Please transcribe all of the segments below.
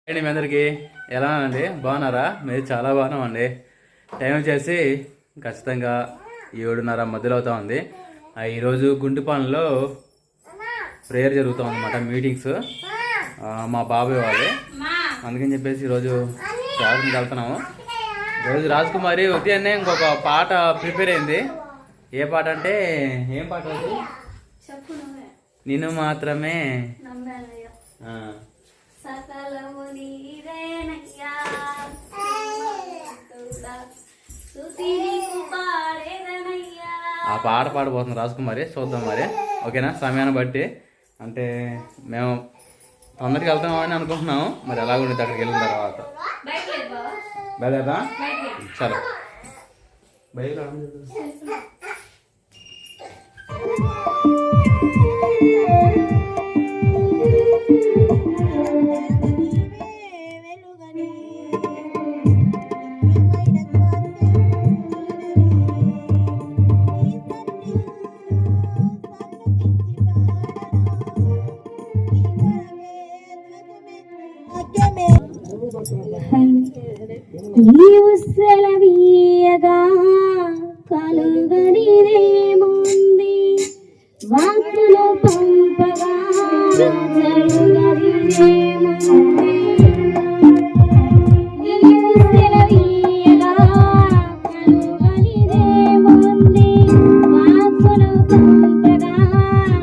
అండి మీ అందరికీ ఎలా అండి? బాగున్నారా? మీరు చాలా బాగున్నామండి. టైం వచ్చేసి ఖచ్చితంగా 7:30 మధ్యలో అవుతా ఉంది. ఈరోజు గుంటిపాలెంలో ప్రేయర్ జరుగుతూ ఉందన్నమాట, మీటింగ్స్ మా బాబాయ్ వాళ్ళే. అందుకని చెప్పేసి ఈరోజు ప్రార్థనకి వెళ్తున్నాము. ఈరోజు రాజకుమారి ఉదయాన్నే ఇంకొక పాట ప్రిపేర్ అయింది. ఏ పాట అంటే ఏం పాట అది? నిన్ను మాత్రమే ఆ పాట పాడబోతుంది రాజకుమారి. చూద్దాం మరి, ఓకేనా? సమయాన్ని బట్టి అంటే మేము తొందరకి వెళ్తామని అనుకుంటున్నాము. మరి ఎలాగుంటుంది అక్కడికి వెళ్ళిన తర్వాత బయలుదేరా. సరే బయట నీవు సెలవీయగా కలుగనిదేముంది, వాక్కులు పంపగా జరుగనిదేముంది. నీవు సెలవీయగా కలుగనిదేముంది, వాక్కులు పంపగా జరుగనిదేముంది.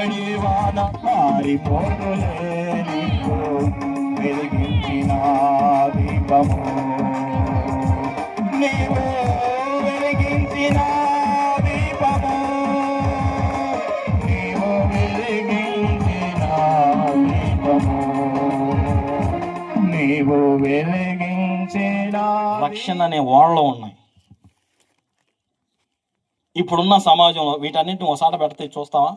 ఎడివాన పారిపోతులే నీకు వెలిగించిన దీపము నీవు వెలిగించిన దీపము నీవు వెలిగించిన దీపము నీవు వెలిగించిన రక్షణ అనే ఓడలో ఉన్నాయి. ఇప్పుడున్న సమాజంలో వీటన్నిటిని ఒకసాట పెడితే చూస్తావా?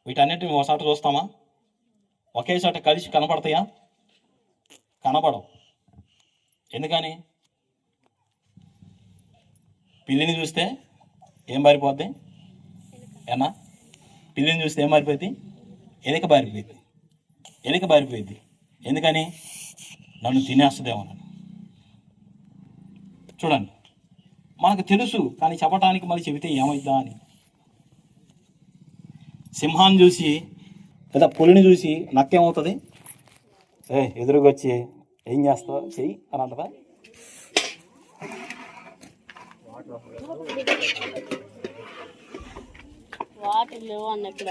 వీటన్నిటిని ఒకసాట చూస్తామా? ఒకేసాట కలిసి కనపడతాయా? కనపడవు. ఎందుకని? పిల్లిని చూస్తే ఏం పారిపోద్ది? ఏనా పిల్లిని చూస్తే ఏం పారిపోద్ది? ఎలిక పారిపోయింది. ఎలిక పారిపోయింది. ఎందుకని? నన్ను తినేస్తుందేమో. చూడండి, మనకు తెలుసు, కానీ చెప్పటానికి మళ్ళీ చెబితే ఏమైద్దా అని. సింహాన్ని చూసి లేదా పులిని చూసి నక్కేమవుతుంది? ఎదురుగా వచ్చి ఏం చేస్తావు చెయ్యి అని అంటదా? వాటర్ లేవు అన్న ఇక్కడ